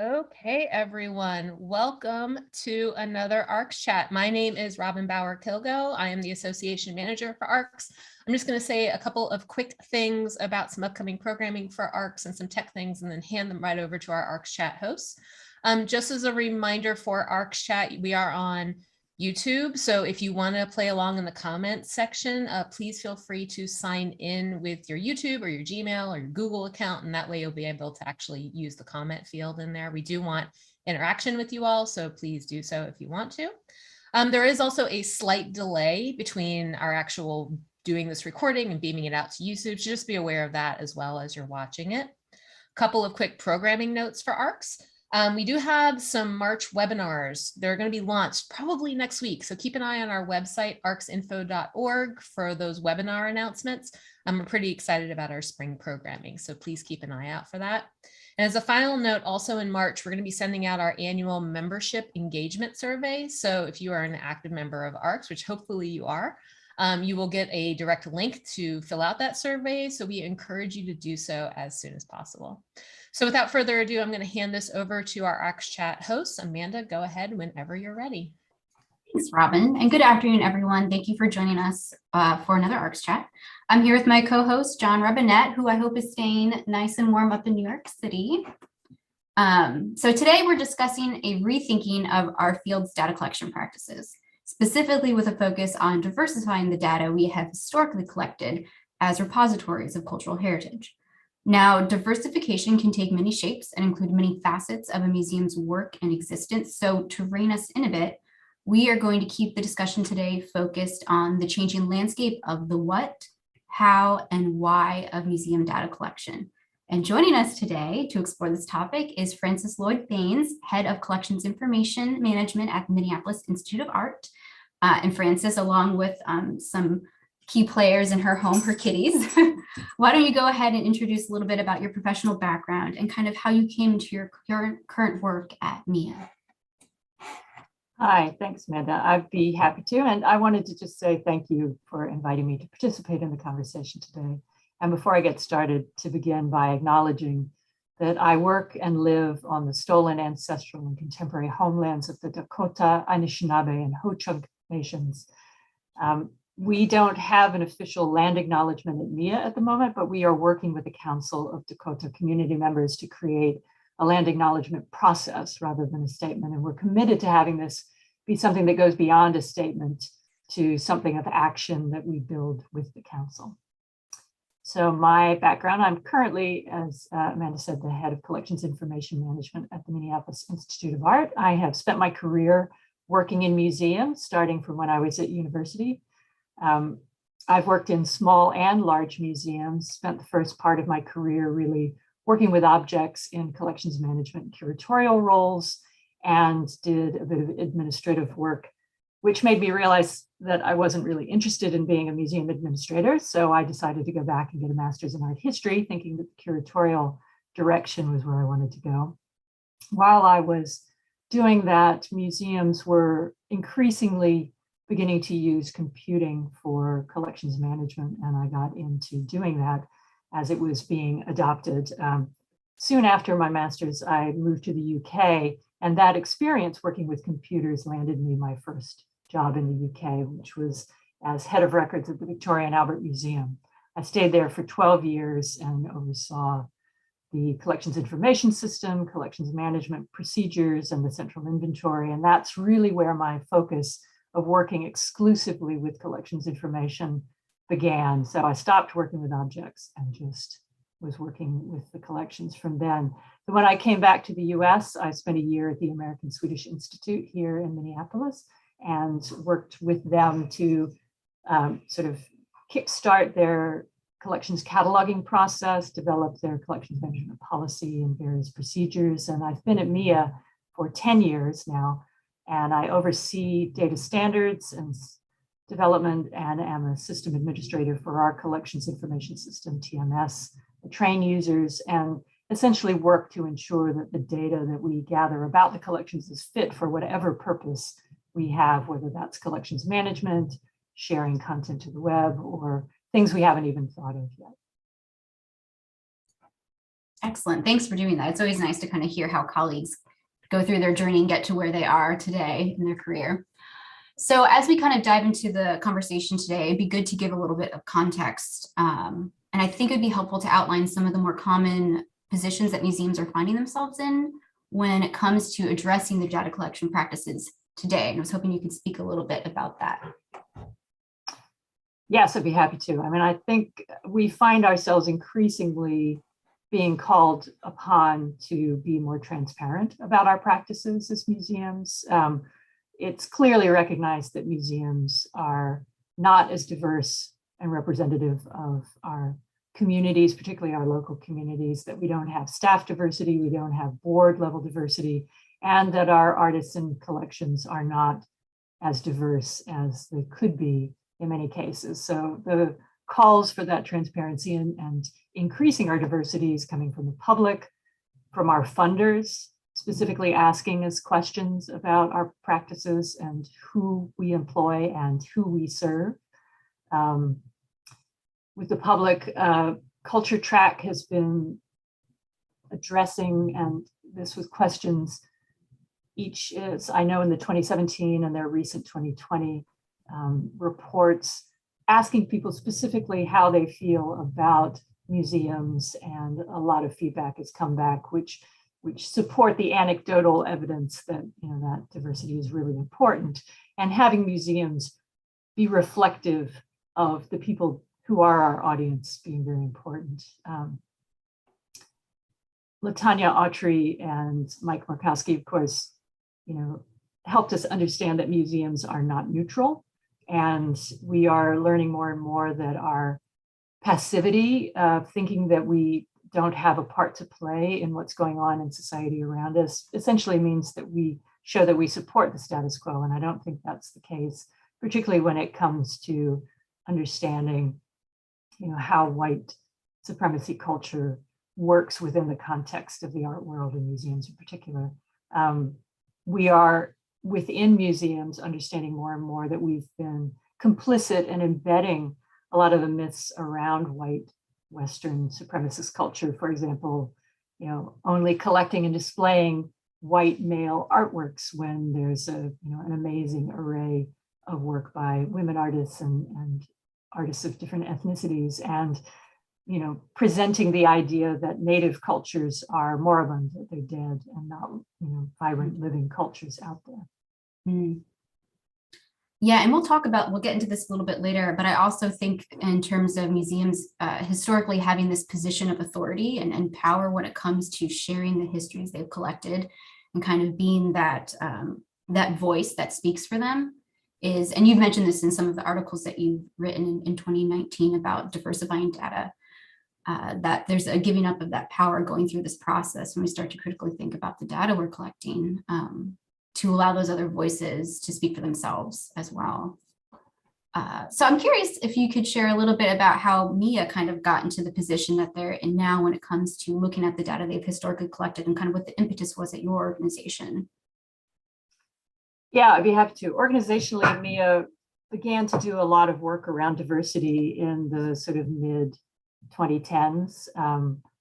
Okay, everyone, welcome to another ARCS chat. My name is Robin Bauer-Kilgo. I am the Association Manager for ARCS. I'm just going to say a couple of quick things about some upcoming programming for ARCS and some tech things, and then hand them right over to our ARCS chat hosts. Just as a reminder for ARCS chat, we are on YouTube. So if you want to play along in the comments section, please feel free to sign in with your YouTube or your Gmail or your Google account, and that way you'll be able to actually use the comment field in there. We do want interaction with you all, so please do so if you want to. There is also a slight delay between our actual doing this recording and beaming it out to YouTube, so just be aware of that as well as you're watching it. A couple of quick programming notes for ARCS. We do have some March webinars. They're going to be launched probably next week. So keep an eye on our website, arcsinfo.org, for those webinar announcements. We're pretty excited about our spring programming, so please keep an eye out for that. And as a final note, also in March, we're going to be sending out our annual membership engagement survey. So if you are an active member of ARCS, which hopefully you are, you will get a direct link to fill out that survey. So we encourage you to do so as soon as possible. So without further ado, I'm going to hand this over to our ARCS chat host. Amanda, go ahead whenever you're ready. Thanks, Robin, and good afternoon, everyone. Thank you for joining us for another ARCS chat. I'm here with my co-host, John Robinette, who I hope is staying nice and warm up in New York City. So today we're discussing a rethinking of our field's data collection practices, specifically with a focus on diversifying the data we have historically collected as repositories of cultural heritage. Now, diversification can take many shapes and include many facets of a museum's work and existence. So to rein us in a bit, we are going to keep the discussion today focused on the changing landscape of the what, how, and why of museum data collection. And joining us today to explore this topic is Frances Lloyd-Baynes, Head of Collections Information Management at the Minneapolis Institute of Art. And Frances, along with some key players in her home, her kitties. Why don't you go ahead and introduce a little bit about your professional background and kind of how you came into your current work at MIA? Hi, thanks, Amanda. I'd be happy to. And I wanted to just say thank you for inviting me to participate in the conversation today. And before I get started, to begin by acknowledging that I work and live on the stolen ancestral and contemporary homelands of the Dakota, Anishinaabe, and Ho-Chunk nations. We don't have an official land acknowledgement at MIA at the moment, but we are working with the Council of Dakota community members to create a land acknowledgement process rather than a statement. And we're committed to having this be something that goes beyond a statement to something of action that we build with the council. So my background, I'm currently, as Amanda said, the head of collections information management at the Minneapolis Institute of Art. I have spent my career working in museums, starting from when I was at university. I've worked in small and large museums, spent the first part of my career really working with objects in collections management and curatorial roles, and did a bit of administrative work, which made me realize that I wasn't really interested in being a museum administrator. So I decided to go back and get a master's in art history, thinking that the curatorial direction was where I wanted to go. While I was doing that, museums were increasingly beginning to use computing for collections management, and I got into doing that as it was being adopted. Soon after my master's, I moved to the UK, and that experience working with computers landed me my first job in the UK, which was as head of records at the Victoria and Albert Museum. I stayed there for 12 years and oversaw the collections information system, collections management procedures, and the central inventory. And that's really where my focus of working exclusively with collections information began. So I stopped working with objects and just was working with the collections from then. So when I came back to the US, I spent a year at the American Swedish Institute here in Minneapolis and worked with them to sort of kickstart their collections cataloging process, develop their collections management policy and various procedures. And I've been at MIA for 10 years now, and I oversee data standards and development and am a system administrator for our collections information system, TMS. I train users and essentially work to ensure that the data that we gather about the collections is fit for whatever purpose we have, whether that's collections management, sharing content to the web, or things we haven't even thought of yet. Excellent. Thanks for doing that. It's always nice to kind of hear how colleagues go through their journey and get to where they are today in their career. So as we kind of dive into the conversation today, it'd be good to give a little bit of context. And I think it'd be helpful to outline some of the more common positions that museums are finding themselves in when it comes to addressing the data collection practices today. And I was hoping you could speak a little bit about that. Yes, I'd be happy to. I mean, I think we find ourselves increasingly being called upon to be more transparent about our practices as museums. It's clearly recognized that museums are not as diverse and representative of our communities, particularly our local communities, that we don't have staff diversity, we don't have board level diversity, and that our artists and collections are not as diverse as they could be in many cases. So the calls for that transparency and increasing our diversity is coming from the public, from our funders, specifically asking us questions about our practices and who we employ and who we serve. With the public, Culture Track has been addressing, and this with questions each is, I know in the 2017 and their recent 2020 reports, asking people specifically how they feel about museums, and a lot of feedback has come back, which support the anecdotal evidence that that diversity is really important, and having museums be reflective of the people who are our audience being very important. Latanya Autry and Mike Markowski, of course, helped us understand that museums are not neutral. And we are learning more and more that our passivity, thinking that we don't have a part to play in what's going on in society around us, essentially means that we show that we support the status quo. And I don't think that's the case, particularly when it comes to understanding how white supremacy culture works within the context of the art world and museums in particular. We are within museums understanding more and more that we've been complicit in embedding a lot of the myths around white Western supremacist culture. For example, only collecting and displaying white male artworks when there's an amazing array of work by women artists and artists of different ethnicities, and presenting the idea that native cultures are moribund, that they're dead, and not vibrant living cultures out there. Mm. Yeah, and we'll get into this a little bit later, but I also think in terms of museums historically having this position of authority and power when it comes to sharing the histories they've collected and kind of being that that voice that speaks for them is, and you've mentioned this in some of the articles that you've written in 2019 about diversifying data, that there's a giving up of that power going through this process when we start to critically think about the data we're collecting, to allow those other voices to speak for themselves as well. So I'm curious if you could share a little bit about how MIA kind of got into the position that they're in now when it comes to looking at the data they've historically collected and kind of what the impetus was at your organization. Yeah, I'd be happy to. Organizationally, MIA began to do a lot of work around diversity in the sort of mid 2010s,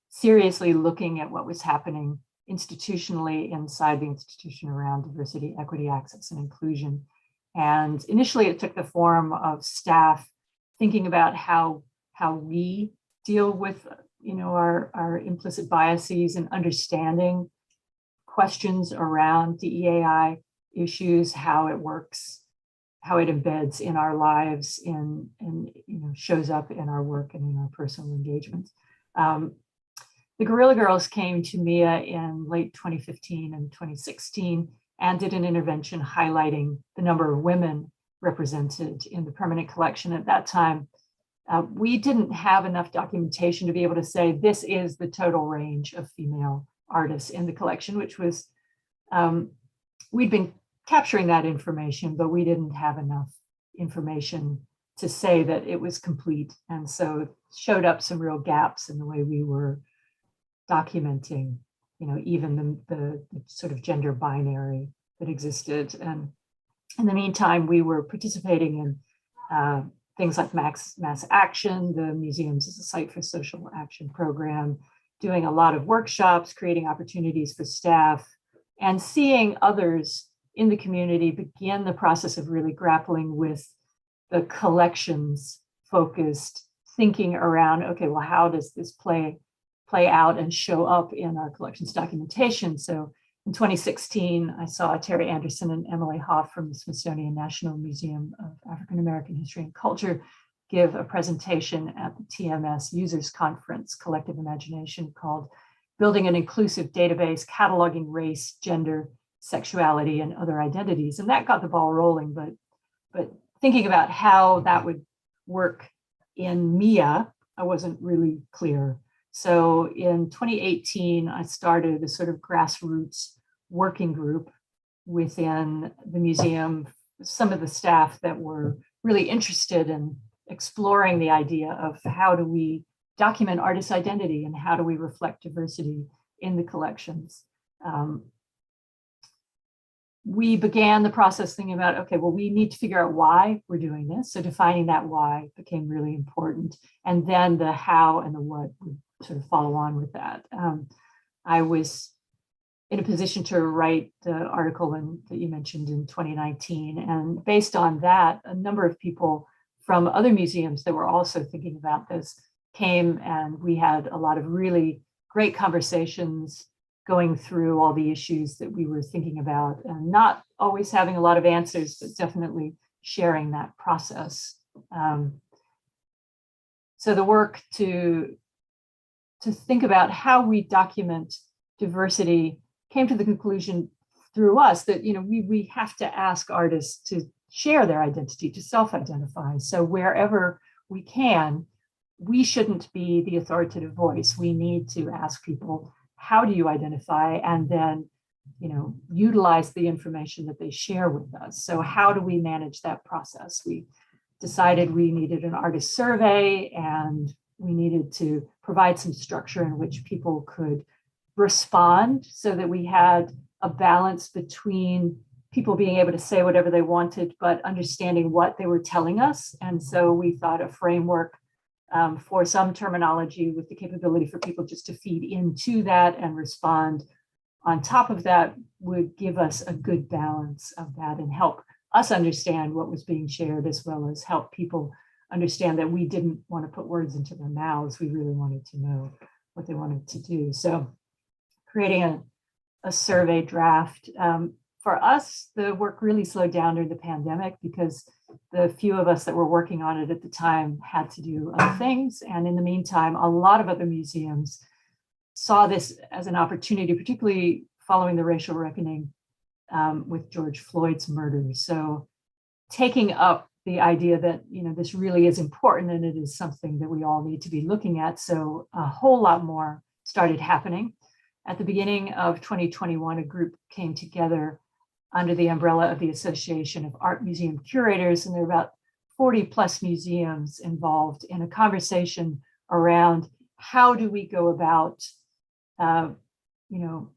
seriously looking at what was happening institutionally inside the institution around diversity, equity, access, and inclusion. And initially it took the form of staff thinking about how we deal with our implicit biases and understanding questions around DEAI issues, how it works, how it embeds in our lives, and shows up in our work and in our personal engagements. The Guerrilla Girls came to MIA in late 2015 and 2016 and did an intervention highlighting the number of women represented in the permanent collection. At that time, we didn't have enough documentation to be able to say this is the total range of female artists in the collection, which was, we'd been capturing that information, but we didn't have enough information to say that it was complete. And so it showed up some real gaps in the way we were documenting, even the sort of gender binary that existed. And in the meantime, we were participating in things like mass action, the museums as a site for social action program, doing a lot of workshops, creating opportunities for staff, and seeing others in the community begin the process of really grappling with the collections focused thinking around, okay, well, how does this play out and show up in our collections documentation? So in 2016, I saw Terry Anderson and Emily Hoff from the Smithsonian National Museum of African American History and Culture give a presentation at the TMS Users Conference, Collective Imagination, called Building an Inclusive Database, Cataloging Race, Gender, Sexuality, and Other Identities. And that got the ball rolling, but thinking about how that would work in MIA, I wasn't really clear. So in 2018, I started a sort of grassroots working group within the museum, some of the staff that were really interested in exploring the idea of how do we document artist identity and how do we reflect diversity in the collections. We began the process thinking about, okay, well, we need to figure out why we're doing this. So defining that why became really important. And then the how and the what would sort of follow on with that. I was in a position to write the article that you mentioned in 2019. And based on that, a number of people from other museums that were also thinking about this came, and we had a lot of really great conversations going through all the issues that we were thinking about, and not always having a lot of answers, but definitely sharing that process. So the work to think about how we document diversity came to the conclusion through us that, you know, we have to ask artists to share their identity, to self-identify. So wherever we can, we shouldn't be the authoritative voice. We need to ask people, how do you identify? And then, you know, utilize the information that they share with us. So how do we manage that process? We decided we needed an artist survey, and we needed to provide some structure in which people could respond so that we had a balance between people being able to say whatever they wanted, but understanding what they were telling us. And so we thought a framework for some terminology with the capability for people just to feed into that and respond on top of that would give us a good balance of that and help us understand what was being shared, as well as help people understand that we didn't want to put words into their mouths. We really wanted to know what they wanted to do. So creating a survey draft. For us, the work really slowed down during the pandemic because the few of us that were working on it at the time had to do other things. And in the meantime, a lot of other museums saw this as an opportunity, particularly following the racial reckoning with George Floyd's murder. So taking up the idea that, you know, this really is important and it is something that we all need to be looking at. So a whole lot more started happening. At the beginning of 2021, a group came together under the umbrella of the Association of Art Museum Curators, and there are about 40 plus museums involved in a conversation around how do we go about, you know,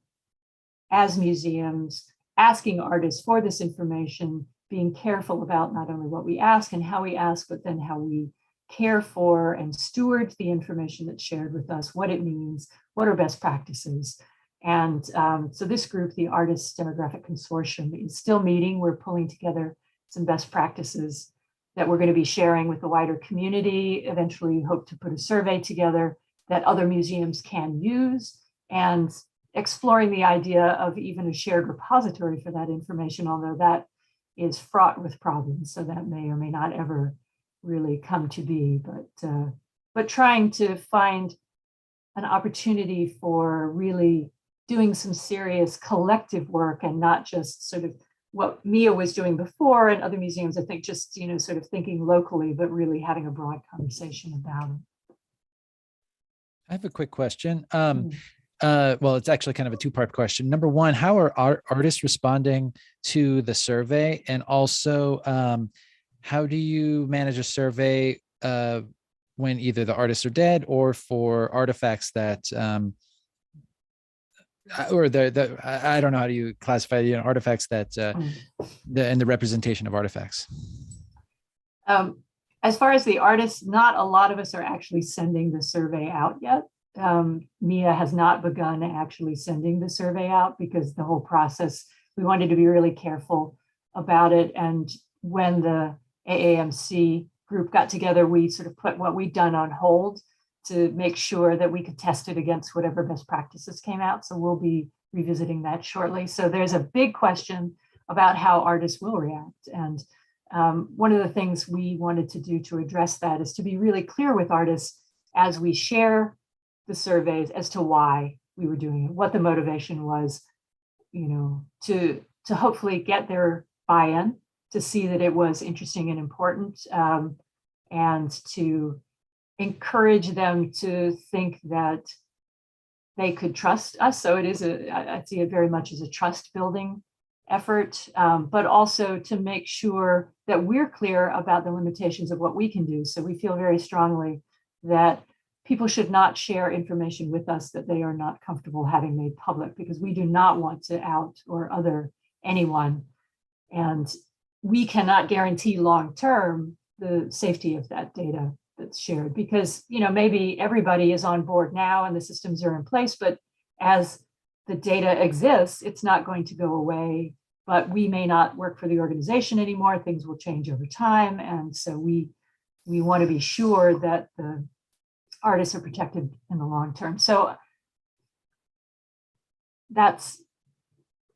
as museums, asking artists for this information, being careful about not only what we ask and how we ask, but then how we care for and steward the information that's shared with us, what it means, what are best practices. And so this group, the Artists Demographic Consortium, is still meeting. We're pulling together some best practices that we're going to be sharing with the wider community. Eventually, hope to put a survey together that other museums can use, and exploring the idea of even a shared repository for that information, although that is fraught with problems. So that may or may not ever really come to be, but trying to find an opportunity for really doing some serious collective work and not just sort of what Mia was doing before and other museums, I think, just, you know, sort of thinking locally, but really having a broad conversation about it. I have a quick question. Well, it's actually kind of a two-part question. Number one, how are artists responding to the survey? And also, how do you manage a survey when either the artists are dead or for artifacts that, or I don't know, how do you classify, you know, artifacts that, and the representation of artifacts? As far as the artists, not a lot of us are actually sending the survey out yet. Mia has not begun actually sending the survey out because the whole process, we wanted to be really careful about it. And when the AAMC group got together, we sort of put what we'd done on hold to make sure that we could test it against whatever best practices came out. So we'll be revisiting that shortly. So there's a big question about how artists will react. And one of the things we wanted to do to address that is to be really clear with artists as we share the surveys as to why we were doing it, what the motivation was, you know, to hopefully get their buy-in, to see that it was interesting and important, and to encourage them to think that they could trust us. So it is I see it very much as a trust building effort, but also to make sure that we're clear about the limitations of what we can do. So we feel very strongly that people should not share information with us that they are not comfortable having made public, because we do not want to out or other anyone. And we cannot guarantee long-term the safety of that data that's shared, because, you know, maybe everybody is on board now and the systems are in place, but as the data exists, it's not going to go away. But we may not work for the organization anymore. Things will change over time. And so we want to be sure that the artists are protected in the long term. So that's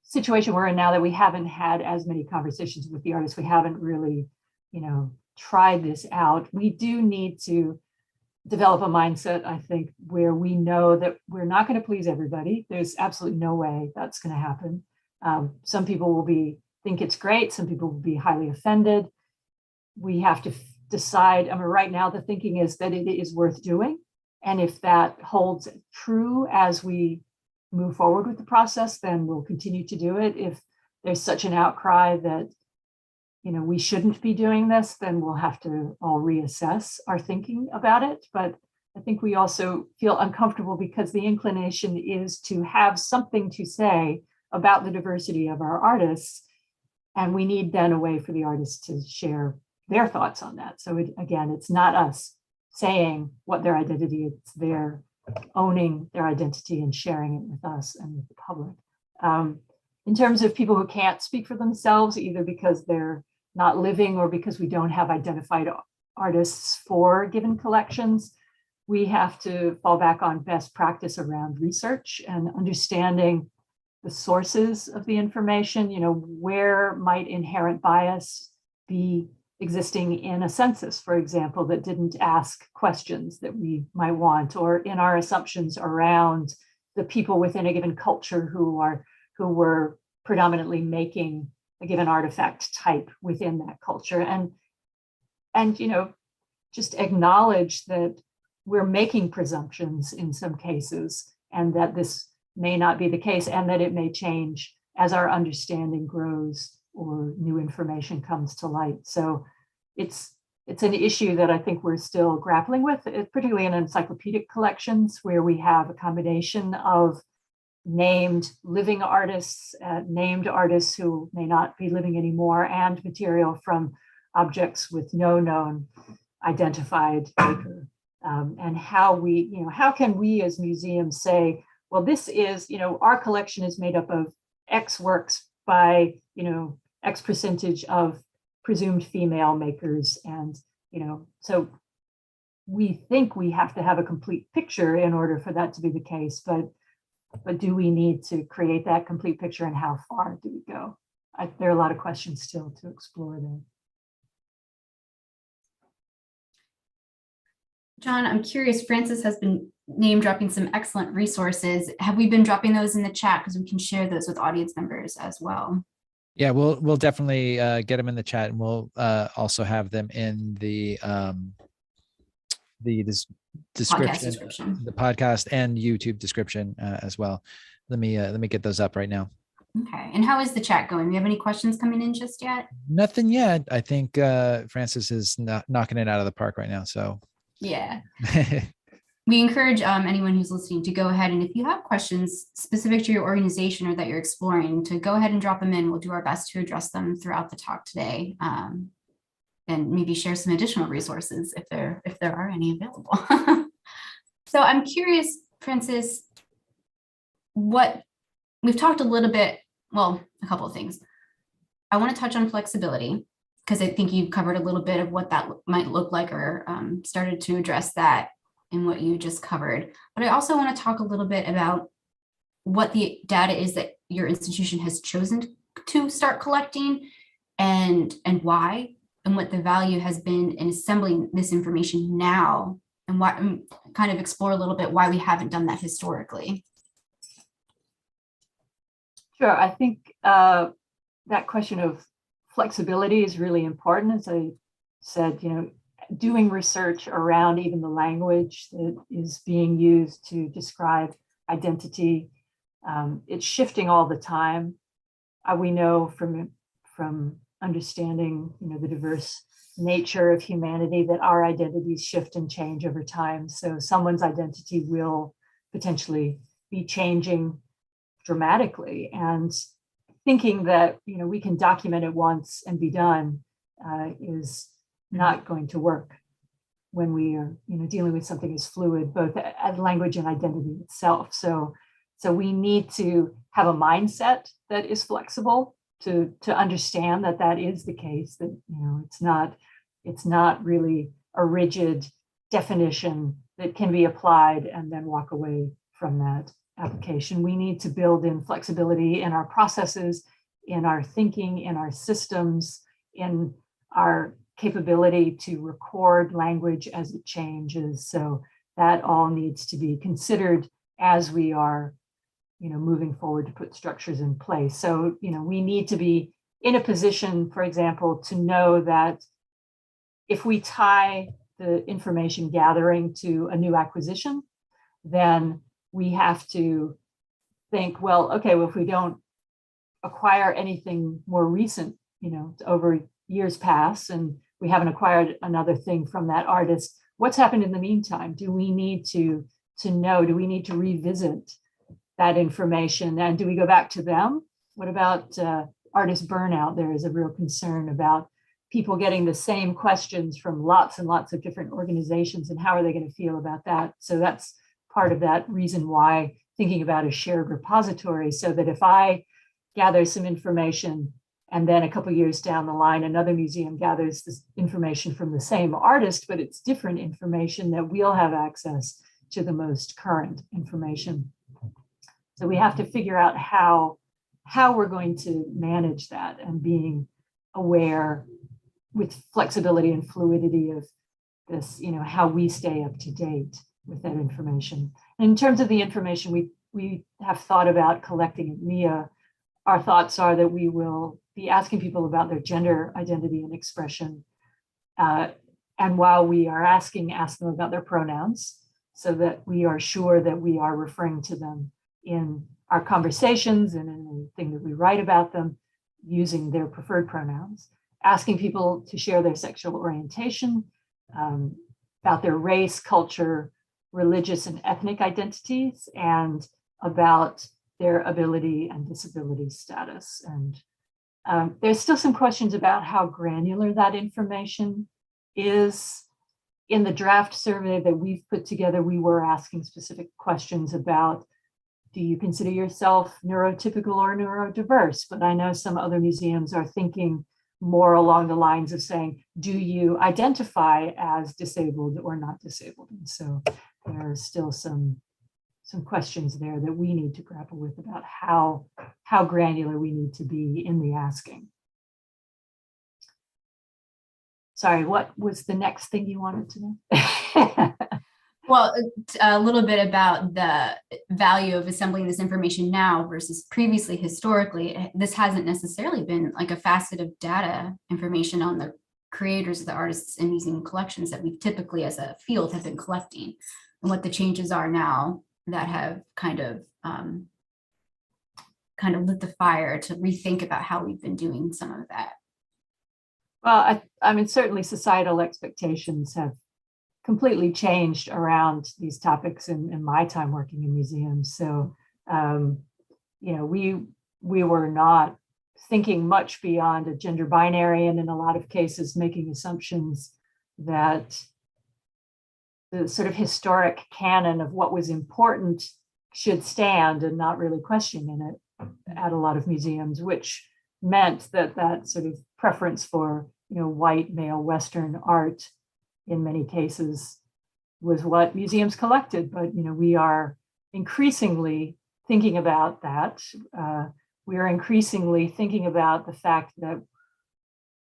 situation we're in now, that we haven't had as many conversations with the artists. We haven't really, you know, tried this out. We do need to develop a mindset, I think, where we know that we're not going to please everybody. There's absolutely no way that's going to happen. Some people will think it's great. Some people will be highly offended. We have to decide. I mean, right now, the thinking is that it is worth doing. And if that holds true as we move forward with the process, then we'll continue to do it. If there's such an outcry that, you know, we shouldn't be doing this, then we'll have to all reassess our thinking about it. But I think we also feel uncomfortable because the inclination is to have something to say about the diversity of our artists. And we need then a way for the artists to share their thoughts on that. So again, it's not us saying what their identity is, it's their owning their identity and sharing it with us and with the public. In terms of people who can't speak for themselves, either because they're not living or because we don't have identified artists for given collections, we have to fall back on best practice around research and understanding the sources of the information. You know, where might inherent bias be existing in a census, for example, that didn't ask questions that we might want, or in our assumptions around the people within a given culture who were predominantly making a given artifact type within that culture. And you know, just acknowledge that we're making presumptions in some cases, and that this may not be the case, and that it may change as our understanding grows or new information comes to light. So it's an issue that I think we're still grappling with, particularly in encyclopedic collections, where we have a combination of named living artists, named artists who may not be living anymore, and material from objects with no known identified maker. And how can we as museums say, well, this is, our collection is made up of X works by, X percentage of presumed female makers. And, so we think we have to have a complete picture in order for that to be the case. But do we need to create that complete picture, and how far do we go? There are a lot of questions still to explore there. John, I'm curious, Frances has been name dropping some excellent resources. Have we been dropping those in the chat? Because we can share those with audience members as well. Yeah, we'll definitely get them in the chat, and we'll also have them in the description, the podcast and YouTube description as well. Let me get those up right now. Okay. And how is the chat going? Do you have any questions coming in just yet? Nothing yet. I think Frances is knocking it out of the park right now. So yeah. We encourage anyone who's listening to go ahead, and if you have questions specific to your organization or that you're exploring, to go ahead and drop them in. We'll do our best to address them throughout the talk today, and maybe share some additional resources if there are any available. So I'm curious, Frances, what we've talked a little bit, well, a couple of things. I want to touch on flexibility because I think you covered a little bit of what that might look like, or started to address that in what you just covered. But I also want to talk a little bit about what the data is that your institution has chosen to start collecting, and why, and what the value has been in assembling this information now, and why, and kind of explore a little bit why we haven't done that historically. Sure, I think that question of flexibility is really important. As I said, doing research around even the language that is being used to describe identity, it's shifting all the time. We know from understanding, the diverse nature of humanity that our identities shift and change over time. So someone's identity will potentially be changing dramatically, and thinking that we can document it once and be done is not going to work when we are dealing with something as fluid, both as language and identity itself. So we need to have a mindset that is flexible to understand that that is the case, that it's not really a rigid definition that can be applied and then walk away from that application. We need to build in flexibility in our processes, in our thinking, in our systems, in our capability to record language as it changes. So that all needs to be considered as we are moving forward to put structures in place. So we need to be in a position, for example, to know that if we tie the information gathering to a new acquisition, then we have to think, well, okay, well, if we don't acquire anything more recent, over years pass and we haven't acquired another thing from that artist, what's happened in the meantime? Do we need to know? Do we need to revisit that information? And do we go back to them? What about artist burnout? There is a real concern about people getting the same questions from lots and lots of different organizations, and how are they going to feel about that? So that's part of that reason why thinking about a shared repository, so that if I gather some information and then a couple of years down the line, another museum gathers this information from the same artist, but it's different information, that we'll have access to the most current information. So we have to figure out how we're going to manage that, and being aware with flexibility and fluidity of this, how we stay up to date with that information. And in terms of the information we have thought about collecting at MIA, our thoughts are that we will be asking people about their gender identity and expression. And while we are ask them about their pronouns, so that we are sure that we are referring to them in our conversations and in anything that we write about them using their preferred pronouns. Asking people to share their sexual orientation, about their race, culture, religious and ethnic identities, and about their ability and disability status. And there's still some questions about how granular that information is. In the draft survey that we've put together, we were asking specific questions about, do you consider yourself neurotypical or neurodiverse? But I know some other museums are thinking more along the lines of saying, do you identify as disabled or not disabled? And so there are still some questions there that we need to grapple with about how granular we need to be in the asking. Sorry, what was the next thing you wanted to know? Well, a little bit about the value of assembling this information now versus previously. Historically, this hasn't necessarily been like a facet of data information on the creators, the artists and museum collections that we've typically as a field have been collecting, and what the changes are now that have kind of lit the fire to rethink about how we've been doing some of that. Well, I mean, certainly societal expectations have completely changed around these topics in my time working in museums. So, we were not thinking much beyond a gender binary, and in a lot of cases making assumptions that the sort of historic canon of what was important should stand and not really questioning it at a lot of museums, which meant that that sort of preference for, white male Western art in many cases was what museums collected. But, we are increasingly thinking about that. We are increasingly thinking about the fact that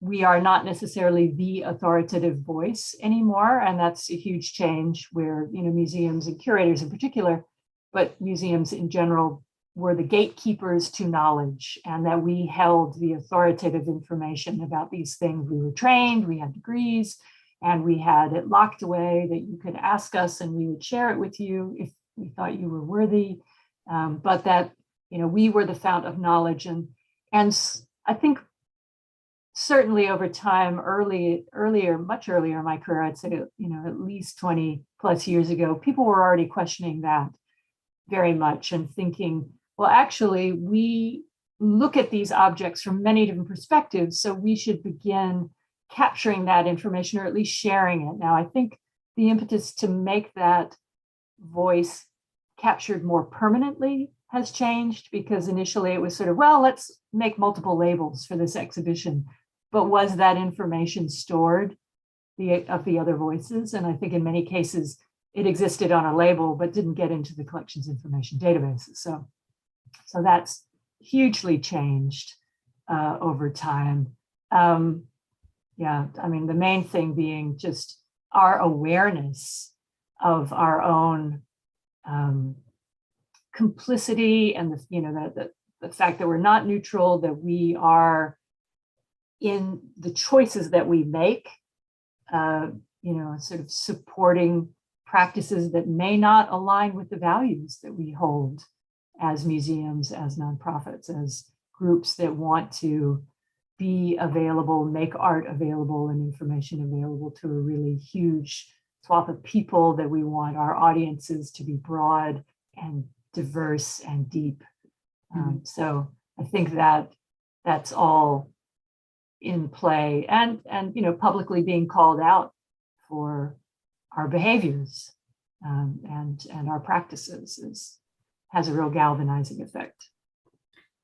we are not necessarily the authoritative voice anymore. And that's a huge change where, museums and curators in particular, but museums in general were the gatekeepers to knowledge, and that we held the authoritative information about these things. We were trained, we had degrees, and we had it locked away that you could ask us and we would share it with you if we thought you were worthy. But that, we were the fount of knowledge. And I think certainly over time, much earlier in my career, I'd say, at least 20 plus years ago, people were already questioning that very much and thinking, well, actually, we look at these objects from many different perspectives, so we should begin capturing that information or at least sharing it. Now, I think the impetus to make that voice captured more permanently has changed, because initially it was sort of, well, let's make multiple labels for this exhibition. But was that information stored of the other voices? And I think in many cases it existed on a label, but didn't get into the collection's information databases. So that's hugely changed over time. The main thing being just our awareness of our own complicity, and the fact that we're not neutral, that we are in the choices that we make, sort of supporting practices that may not align with the values that we hold as museums, as nonprofits, as groups that want to be available, make art available and information available to a really huge swath of people, that we want our audiences to be broad and diverse and deep. So I think that that's all in play, and publicly being called out for our behaviors and our practices has a real galvanizing effect.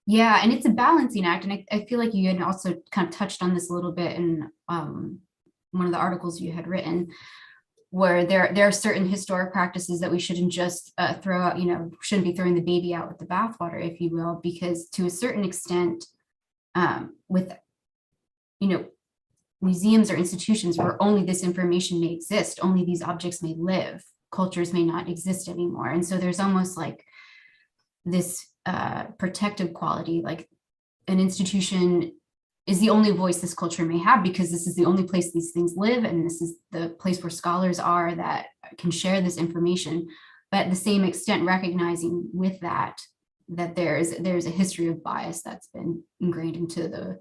Yeah, and it's a balancing act. And I feel like you had also kind of touched on this a little bit in one of the articles you had written, where there are certain historic practices that we shouldn't just throw out, shouldn't be throwing the baby out with the bathwater, if you will, because to a certain extent, with museums or institutions where only this information may exist, only these objects may live, cultures may not exist anymore. And so there's almost like this protective quality, like an institution is the only voice this culture may have, because this is the only place these things live, and this is the place where scholars are that can share this information. But at the same extent, recognizing with that there's a history of bias that's been ingrained into the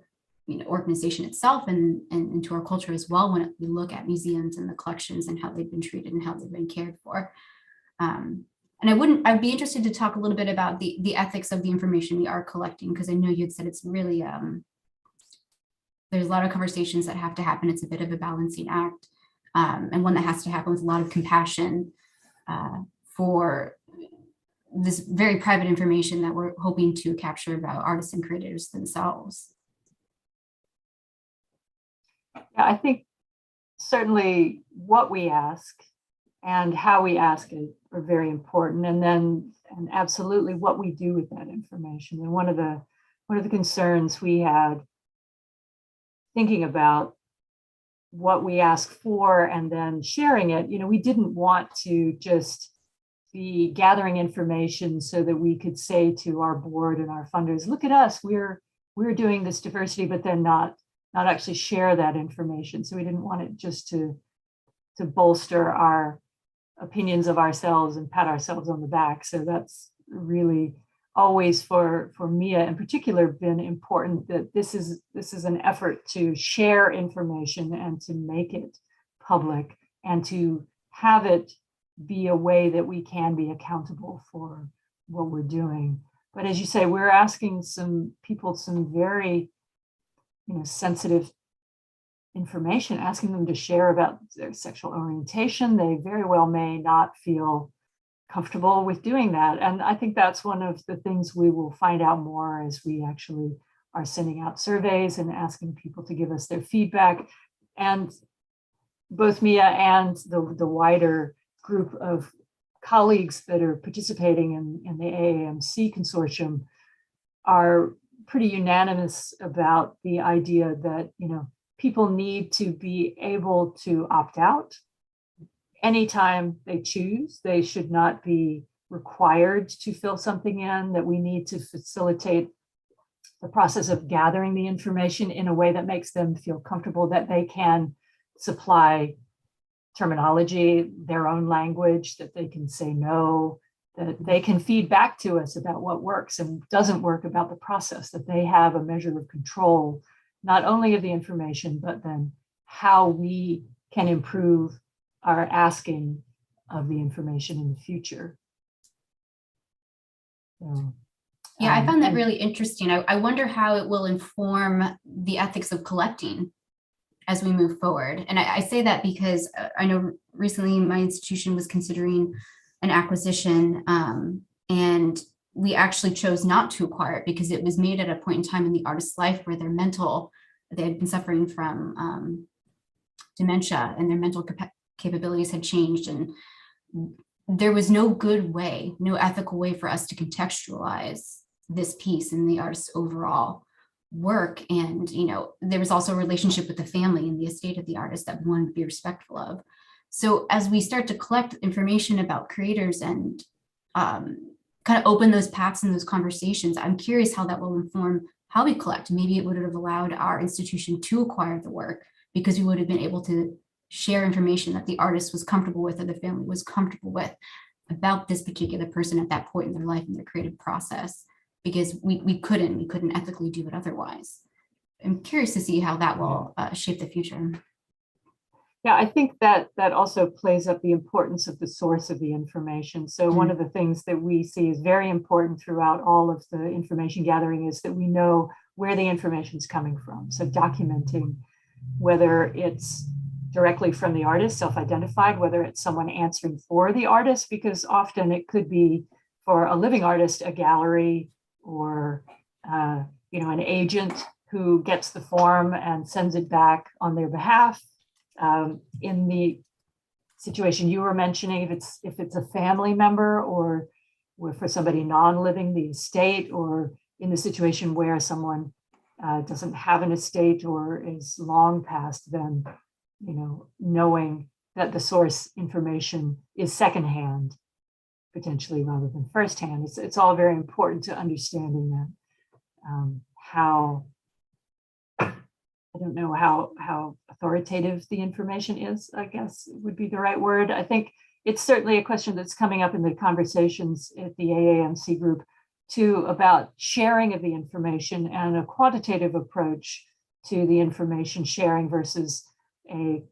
organization itself and into our culture as well, when we look at museums and the collections and how they've been treated and how they've been cared for. And I'd be interested to talk a little bit about the ethics of the information we are collecting, because I know you had said it's really, there's a lot of conversations that have to happen. It's a bit of a balancing act, and one that has to happen with a lot of compassion for this very private information that we're hoping to capture about artists and creators themselves. Yeah, I think certainly what we ask and how we ask it are very important, and absolutely what we do with that information. And one of the concerns we had thinking about what we ask for and then sharing it, we didn't want to just be gathering information so that we could say to our board and our funders, look at us, we're doing this diversity, but then not actually share that information. So we didn't want it just to bolster our opinions of ourselves and pat ourselves on the back. So that's really always for Mia in particular been important, that this is an effort to share information and to make it public and to have it be a way that we can be accountable for what we're doing. But as you say, we're asking some people some very sensitive information, asking them to share about their sexual orientation. They very well may not feel comfortable with doing that. And I think that's one of the things we will find out more as we actually are sending out surveys and asking people to give us their feedback. And both Mia and the wider group of colleagues that are participating in the AAMC consortium are pretty unanimous about the idea that, people need to be able to opt out anytime they choose. They should not be required to fill something in, that we need to facilitate the process of gathering the information in a way that makes them feel comfortable that they can supply terminology, their own language, that they can say no, that they can feed back to us about what works and doesn't work about the process, that they have a measure of control, not only of the information, but then how we can improve our asking of the information in the future. So, yeah, I found that really interesting. I wonder how it will inform the ethics of collecting as we move forward. And I say that because I know recently my institution was considering an acquisition, and we actually chose not to acquire it because it was made at a point in time in the artist's life where they had been suffering from dementia, and their mental capabilities had changed. And there was no good way, no ethical way for us to contextualize this piece in the artist's overall work. And, there was also a relationship with the family and the estate of the artist that we wanted to be respectful of. So as we start to collect information about creators and kind of open those paths and those conversations, I'm curious how that will inform how we collect. Maybe it would have allowed our institution to acquire the work because we would have been able to share information that the artist was comfortable with or the family was comfortable with about this particular person at that point in their life and their creative process, because we couldn't ethically do it otherwise. I'm curious to see how that will shape the future. Yeah, I think that also plays up the importance of the source of the information. So one of the things that we see is very important throughout all of the information gathering is that we know where the information is coming from. So documenting whether it's directly from the artist, self-identified, whether it's someone answering for the artist, because often it could be for a living artist, a gallery, or an agent who gets the form and sends it back on their behalf. In the situation you were mentioning, if it's a family member or for somebody non-living, the estate, or in the situation where someone doesn't have an estate or is long past, then knowing that the source information is secondhand, potentially rather than firsthand. It's all very important to understanding that how, I don't know how authoritative the information is, I guess would be the right word. I think it's certainly a question that's coming up in the conversations at the AAMC group too, about sharing of the information and a quantitative approach to the information sharing versus a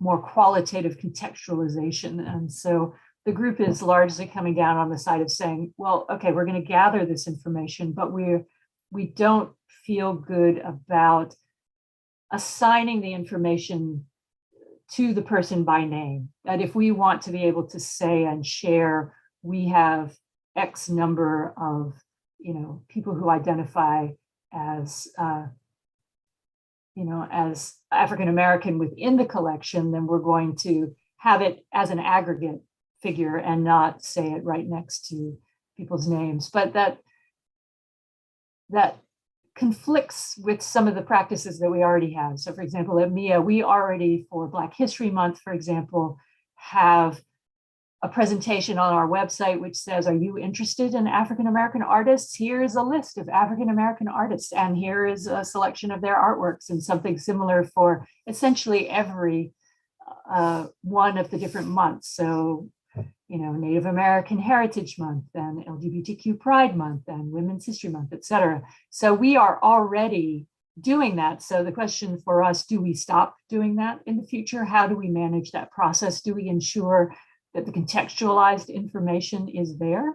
more qualitative contextualization. And so the group is largely coming down on the side of saying, well, okay, we're going to gather this information, but we don't feel good about assigning the information to the person by name. That if we want to be able to say and share, we have X number of people who identify as as African American within the collection, then we're going to have it as an aggregate figure and not say it right next to people's names. But that conflicts with some of the practices that we already have. So for example, at MIA, we already, for Black History Month, for example, have a presentation on our website which says, are you interested in African American artists? Here's a list of African American artists, and here is a selection of their artworks, and something similar for essentially every one of the different months. So, Native American Heritage Month, and LGBTQ Pride Month, and Women's History Month, et cetera. So we are already doing that. So the question for us, do we stop doing that in the future? How do we manage that process? Do we ensure that the contextualized information is there?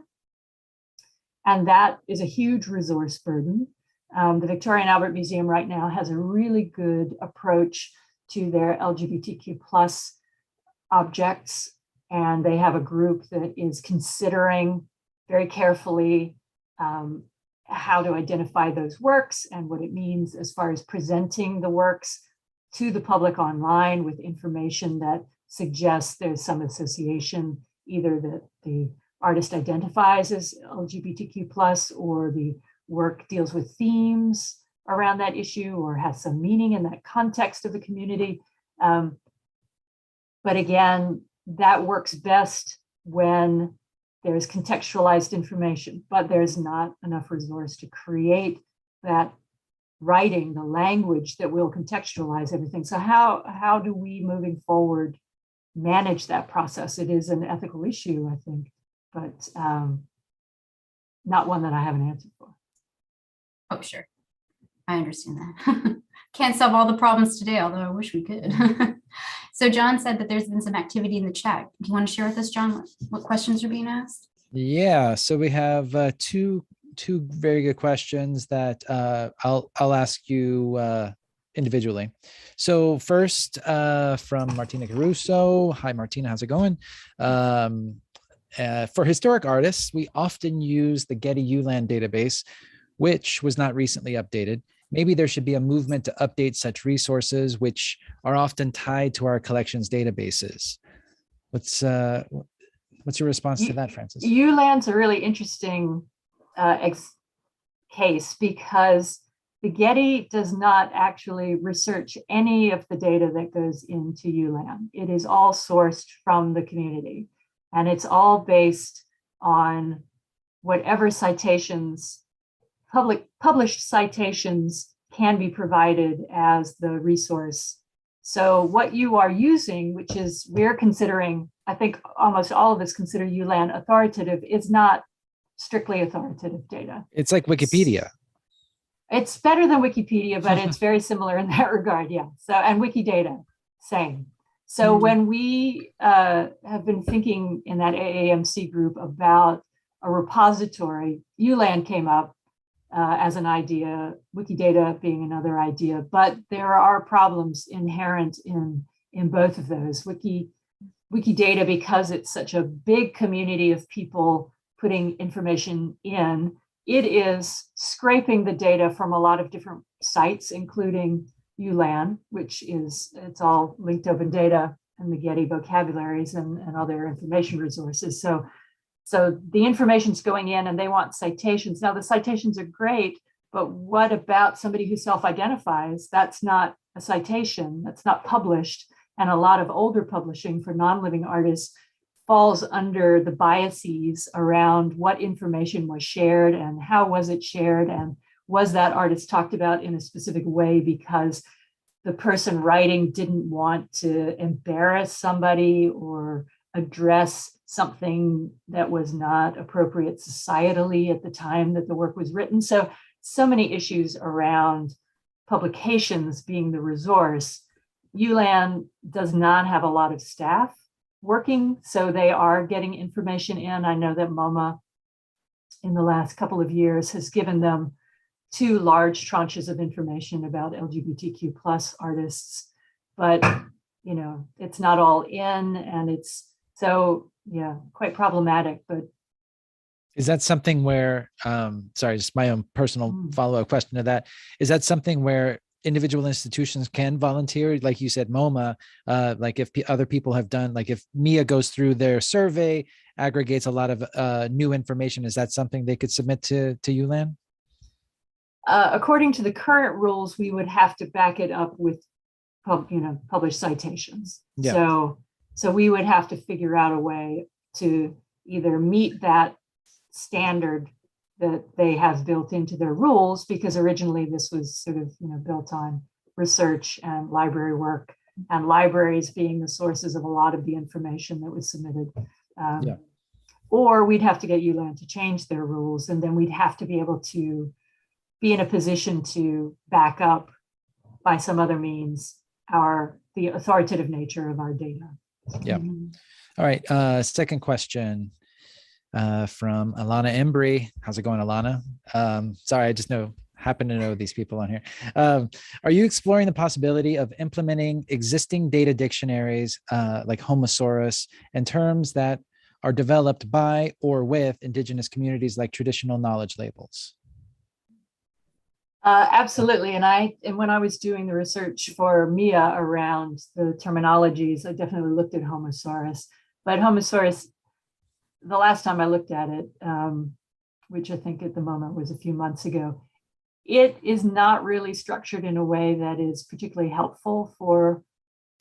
And that is a huge resource burden. The Victoria and Albert Museum right now has a really good approach to their LGBTQ plus objects. And they have a group that is considering very carefully how to identify those works and what it means as far as presenting the works to the public online with information that suggests there's some association, either that the artist identifies as LGBTQ plus, or the work deals with themes around that issue, or has some meaning in that context of the community. But again, that works best when there's contextualized information, but there's not enough resource to create that writing, the language that will contextualize everything. So how do we, moving forward, manage that process? It is an ethical issue, I think, but not one that I have an answer for. Oh, sure. I understand that. Can't solve all the problems today, although I wish we could. So John said that there's been some activity in the chat. Do you want to share with us, John, what questions are being asked? Yeah, so we have two very good questions that I'll ask you individually. So first, from Martina Caruso. Hi, Martina, how's it going? For historic artists, we often use the Getty ULAN database, which was not recently updated. Maybe there should be a movement to update such resources, which are often tied to our collections databases. What's your response to that, Frances? ULAN's a really interesting case, because the Getty does not actually research any of the data that goes into ULAN. It is all sourced from the community, and it's all based on whatever citations, published citations, can be provided as the resource. So what you are using, which is, we're considering, I think almost all of us consider ULAN authoritative, is not strictly authoritative data. It's like Wikipedia. It's better than Wikipedia, but it's very similar in that regard. Yeah. So, and Wikidata, same. So when we have been thinking in that AAMC group about a repository, ULAN came up as an idea, Wikidata being another idea, but there are problems inherent in both of those. Wikidata, because it's such a big community of people putting information in, it is scraping the data from a lot of different sites, including ULAN, which is, it's all linked open data and the Getty vocabularies and other information resources. So the information's going in and they want citations. Now the citations are great, but what about somebody who self-identifies? That's not a citation, that's not published. And a lot of older publishing for non-living artists falls under the biases around what information was shared and how was it shared, and was that artist talked about in a specific way because the person writing didn't want to embarrass somebody or address something that was not appropriate societally at the time that the work was written. So many issues around publications being the resource. ULAN does not have a lot of staff working, so they are getting information in. I know that MoMA in the last couple of years has given them 2 large tranches of information about LGBTQ plus artists, but you know, it's not all in, and it's so, yeah, quite problematic. But is that something where, sorry, just my own personal follow-up question to that, is that something where individual institutions can volunteer? Like you said, MoMA, like if other people have done, like if MIA goes through their survey, aggregates a lot of new information, is that something they could submit to ULAN? According to the current rules, we would have to back it up with published citations. Yeah. So we would have to figure out a way to either meet that standard that they have built into their rules, because originally this was sort of built on research and library work, and libraries being the sources of a lot of the information that was submitted. Yeah. Or we'd have to get ULAN to change their rules, and then we'd have to be able to be in a position to back up by some other means the authoritative nature of our data. Yeah. All right. Second question from Alana Embry. How's it going, Alana? Sorry, I just know happen to know these people on here. Are you exploring the possibility of implementing existing data dictionaries like Homosaurus and terms that are developed by or with Indigenous communities like traditional knowledge labels? Absolutely. And when I was doing the research for Mia around the terminologies, I definitely looked at Homosaurus. But Homosaurus, the last time I looked at it, which I think at the moment was a few months ago, it is not really structured in a way that is particularly helpful for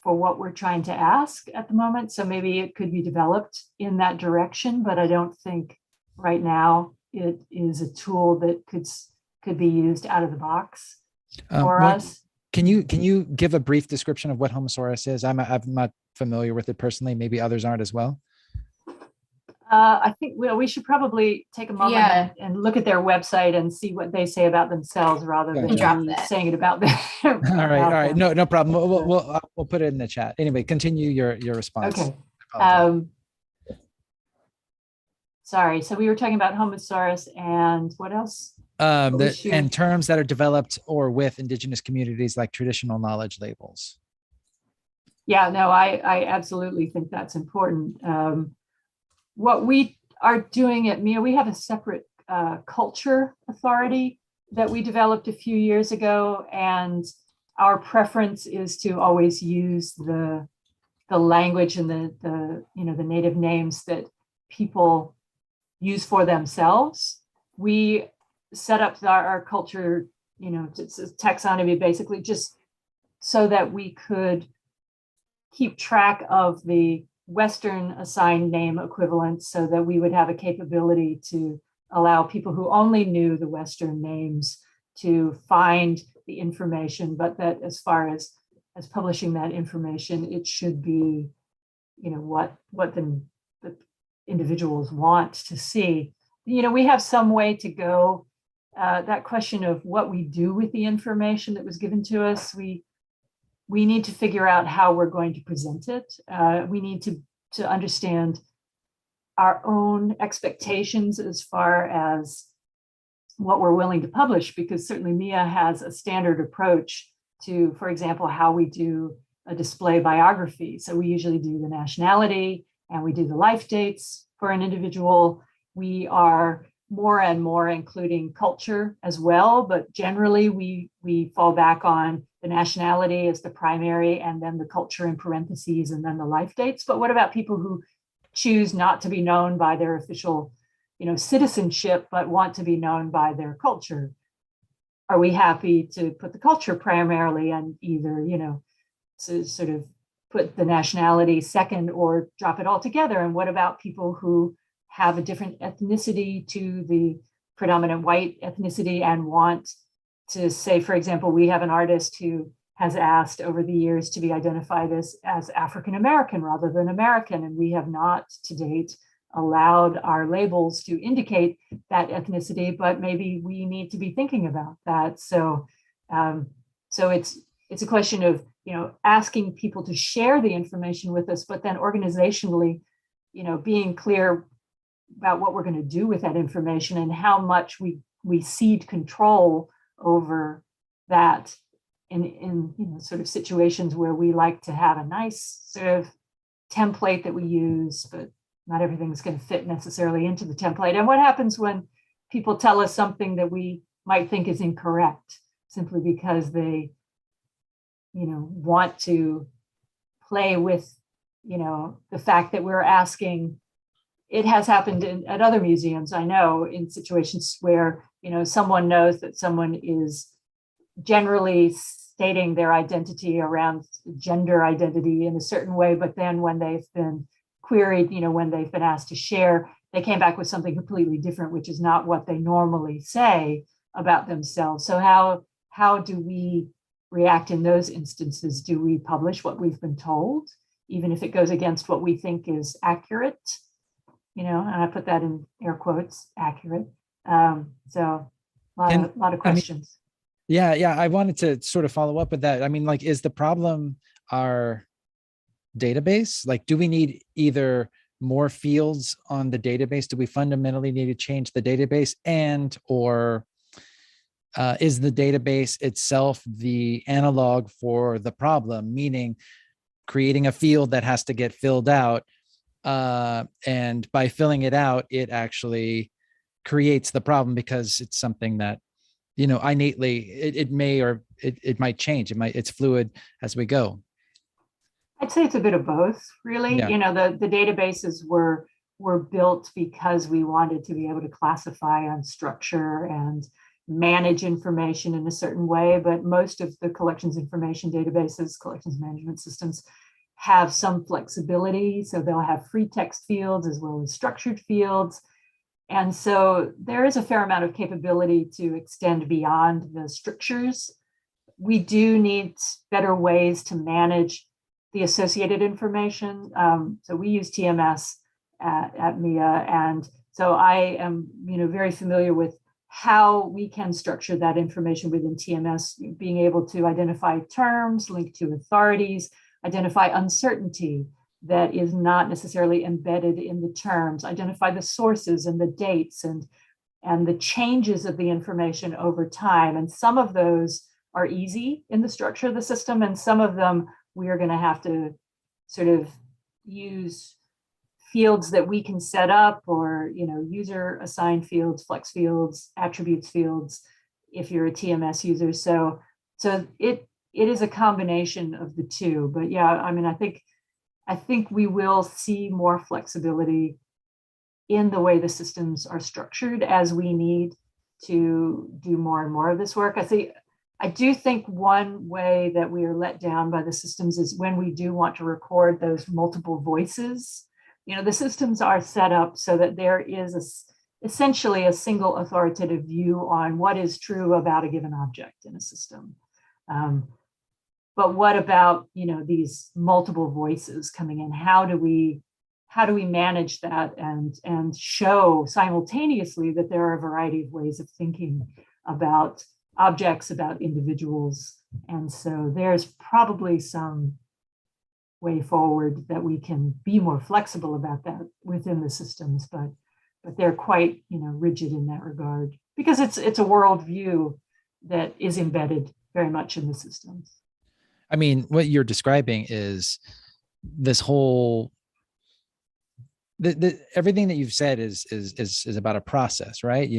what we're trying to ask at the moment. So maybe it could be developed in that direction, but I don't think right now it is a tool that could be used out of the box for us. Can you give a brief description of what Homosaurus is? I'm not familiar with it personally. Maybe others aren't as well. I think we should probably take a moment and look at their website and see what they say about themselves rather than me saying it about them. All right. No problem. We'll put it in the chat. Anyway, continue your response. Okay. Sorry. So we were talking about Homosaurus and what else? And terms that are developed or with Indigenous communities like traditional knowledge labels. Yeah, no, I absolutely think that's important. What we are doing at MIA, we have a separate culture authority that we developed a few years ago, and our preference is to always use the language and the native names that people use for themselves. We set up our culture, it's a taxonomy basically, just so that we could keep track of the Western assigned name equivalents, so that we would have a capability to allow people who only knew the Western names to find the information, but that as far as publishing that information, it should be, what the individuals want to see. We have some way to go. That question of what we do with the information that was given to us, we need to figure out how we're going to present it. We need to understand our own expectations as far as what we're willing to publish, because certainly MIA has a standard approach to, for example, how we do a display biography. So we usually do the nationality and we do the life dates for an individual. We are more and more including culture as well, but generally we fall back on the nationality as the primary, and then the culture in parentheses, and then the life dates. But what about people who choose not to be known by their official, citizenship, but want to be known by their culture? Are we happy to put the culture primarily and either, to sort of put the nationality second or drop it all together? And what about people who have a different ethnicity to the predominant white ethnicity and want to say, for example, we have an artist who has asked over the years to be identified as African-American rather than American, and we have not to date allowed our labels to indicate that ethnicity, but maybe we need to be thinking about that. So it's a question of, asking people to share the information with us, but then organizationally, being clear about what we're going to do with that information and how much we cede control over that in sort of situations where we like to have a nice sort of template that we use, but not everything's going to fit necessarily into the template. And what happens when people tell us something that we might think is incorrect simply because they want to play with the fact that we're asking? It has happened at other museums, I know, in situations where someone knows that someone is generally stating their identity around gender identity in a certain way, but then when they've been queried, when they've been asked to share, they came back with something completely different, which is not what they normally say about themselves. So how do we react in those instances? Do we publish what we've been told, even if it goes against what we think is accurate? And I put that in air quotes, accurate. So a lot of questions. Yeah. I wanted to sort of follow up with that. I mean, is the problem our database? Do we need either more fields on the database? Do we fundamentally need to change the database or is the database itself the analog for the problem, meaning creating a field that has to get filled out. And by filling it out, it actually creates the problem because it's something that, innately it may, or it might change. It's fluid as we go. I'd say it's a bit of both, really. Yeah. The databases were built because we wanted to be able to classify on structure and manage information in a certain way. But most of the collections information databases, collections management systems, have some flexibility. So they'll have free text fields as well as structured fields. And so there is a fair amount of capability to extend beyond the strictures. We do need better ways to manage the associated information. So we use TMS at MIA. And so I am very familiar with how we can structure that information within TMS, being able to identify terms, link to authorities, identify uncertainty that is not necessarily embedded in the terms, identify the sources and the dates and the changes of the information over time. And some of those are easy in the structure of the system, and some of them we are going to have to sort of use fields that we can set up, or user assigned fields, flex fields, attributes fields, if you're a TMS user. So it is a combination of the two. But yeah, I think we will see more flexibility in the way the systems are structured as we need to do more and more of this work. I do think one way that we are let down by the systems is when we do want to record those multiple voices. The systems are set up so that there is essentially a single authoritative view on what is true about a given object in a system. But what about these multiple voices coming in? How do we manage that and show simultaneously that there are a variety of ways of thinking about objects, about individuals? And so there's probably some way forward that we can be more flexible about that within the systems, but they're quite rigid in that regard, because it's a worldview that is embedded very much in the systems. I mean, what you're describing is this whole everything that you've said is about a process, right?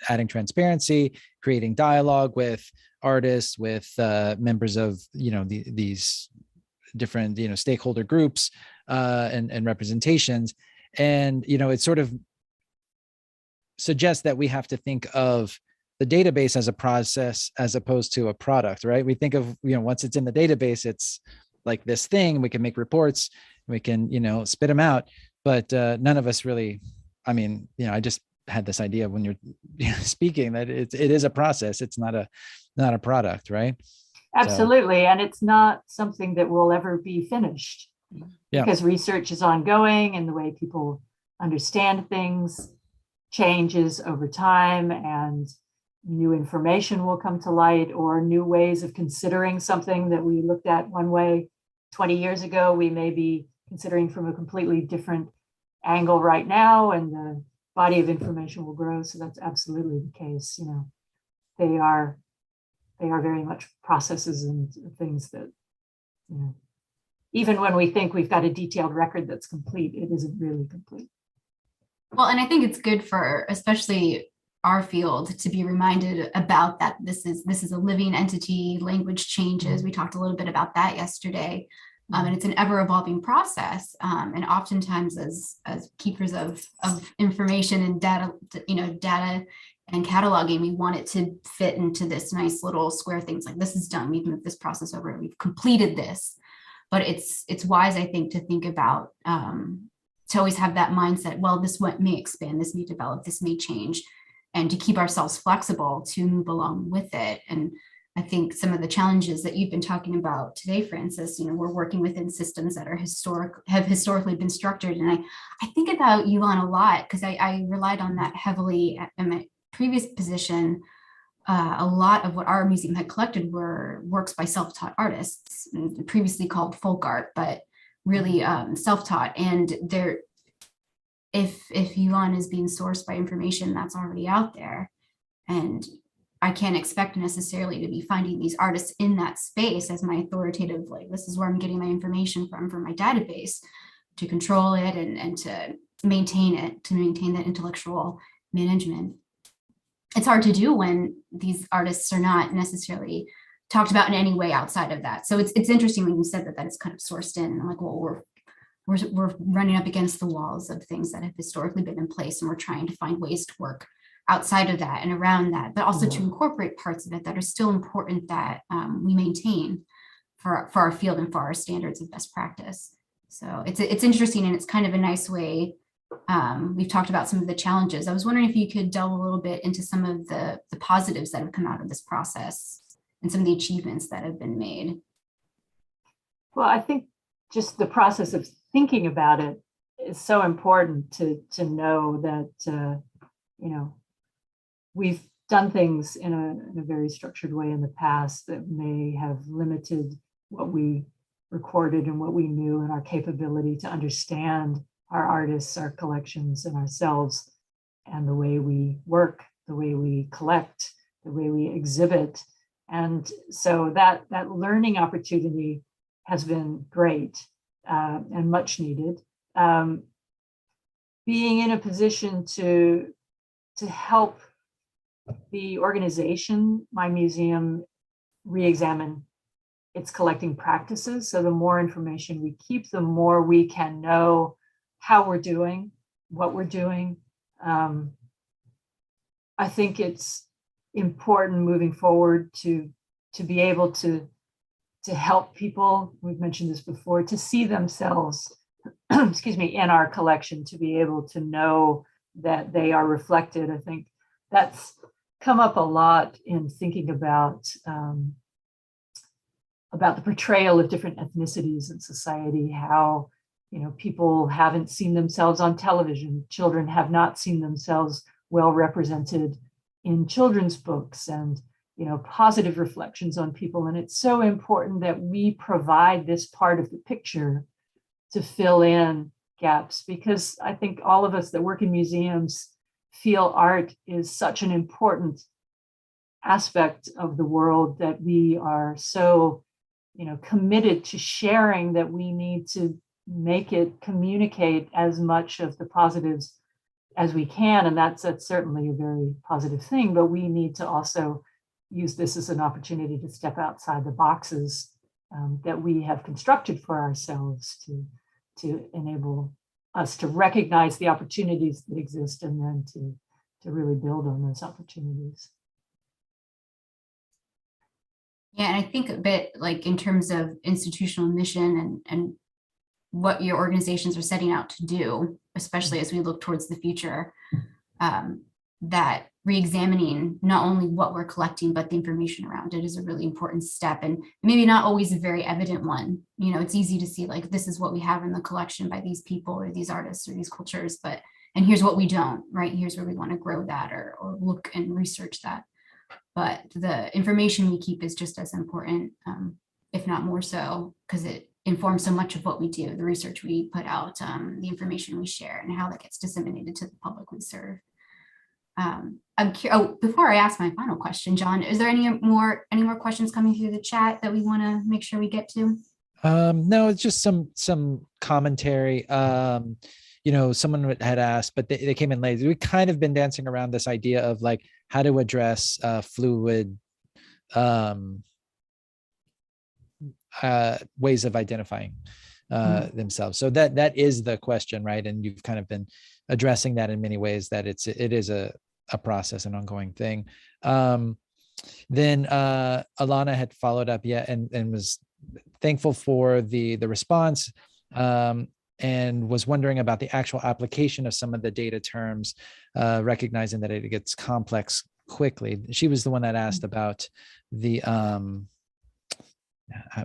Adding transparency, creating dialogue with artists, with members of these different stakeholder groups and representations, and it sort of suggests that we have to think of the database as a process as opposed to a product, right? We think of once it's in the database, it's like this thing. We can make reports, we can spit them out, but none of us really. I mean, I just had this idea when you're speaking that it is a process. It's not a product, right? Absolutely. So, and it's not something that will ever be finished, because research is ongoing, and the way people understand things changes over time, and new information will come to light, or new ways of considering something that we looked at one way 20 years ago, we may be considering from a completely different angle right now, and the body of information will grow. So that's absolutely the case. They are very much processes and things that, even when we think we've got a detailed record that's complete, it isn't really complete. Well, and I think it's good for especially our field to be reminded about that. This is a living entity. Language changes. We talked a little bit about that yesterday. And it's an ever-evolving process. And oftentimes as keepers of information and data and cataloging, we want it to fit into this nice little square things like this is done. We've moved this process over. We've completed this. But it's wise, I think, to think about, to always have that mindset, well, this may expand, this may develop, this may change, and to keep ourselves flexible to move along with it. And I think some of the challenges that you've been talking about today, Frances, we're working within systems that are have historically been structured. And I think about Elon a lot, because I relied on that heavily in my previous position. A lot of what our museum had collected were works by self-taught artists, previously called folk art, but really self-taught. And if Elon is being sourced by information that's already out there, and I can't expect necessarily to be finding these artists in that space as my authoritative, like, this is where I'm getting my information from my database, to control it and to maintain it, to maintain that intellectual management. It's hard to do when these artists are not necessarily talked about in any way outside of that. So it's interesting when you said that it's kind of sourced in. I'm like, well, we're running up against the walls of things that have historically been in place, and we're trying to find ways to work outside of that and around that, but also to incorporate parts of it that are still important that we maintain for our field and for our standards of best practice. So it's interesting, and it's kind of a nice way. We've talked about some of the challenges. I was wondering if you could delve a little bit into some of the positives that have come out of this process and some of the achievements that have been made. Well, I think just the process of thinking about it is so important to know that, we've done things in a very structured way in the past that may have limited what we recorded and what we knew, and our capability to understand our artists, our collections, and ourselves, and the way we work, the way we collect, the way we exhibit. And so that learning opportunity has been great and much needed. Being in a position to help the organization, my museum, re-examine its collecting practices. So the more information we keep, the more we can know how we're doing, what we're doing. I think it's important moving forward to be able to help people, we've mentioned this before, to see themselves, excuse me, in our collection, to be able to know that they are reflected. I think that's come up a lot in thinking about the portrayal of different ethnicities in society, how people haven't seen themselves on television, children have not seen themselves well represented in children's books, and positive reflections on people. And it's so important that we provide this part of the picture to fill in gaps, because I think all of us that work in museums feel art is such an important aspect of the world that we are so committed to sharing, that we need to make it communicate as much of the positives as we can. And that's certainly a very positive thing, but we need to also use this as an opportunity to step outside the boxes that we have constructed for ourselves, to enable us to recognize the opportunities that exist, and then to really build on those opportunities. Yeah, and I think a bit like in terms of institutional mission and what your organizations are setting out to do, especially as we look towards the future, that re-examining not only what we're collecting, but the information around it is a really important step, and maybe not always a very evident one. It's easy to see, like, this is what we have in the collection by these people or these artists or these cultures, and here's what we don't, right? Here's where we want to grow that or look and research that. But the information we keep is just as important, if not more so, because it informs so much of what we do, the research we put out, the information we share, and how that gets disseminated to the public we serve. Before I ask my final question, John, is there any more questions coming through the chat that we want to make sure we get to? No, it's just some commentary. Someone had asked, but they came in late. We've kind of been dancing around this idea of like how to address fluid ways of identifying themselves. So that is the question, right? And you've kind of been addressing that in many ways, that it is a process, an ongoing thing. Then Alana had followed up and was thankful for the response, and was wondering about the actual application of some of the data terms, recognizing that it gets complex quickly. She was the one that asked about the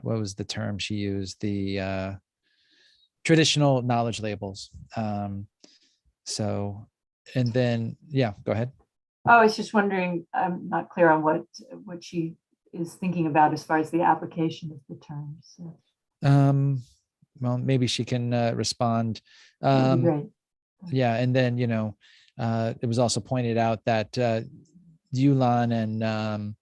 what was the term she used? The traditional knowledge labels. So, and then, yeah, go ahead. I was just wondering, I'm not clear on what she is thinking about as far as the application of the terms. So. Well, maybe she can respond. That'd be great. Yeah, and then, it was also pointed out that Yulan and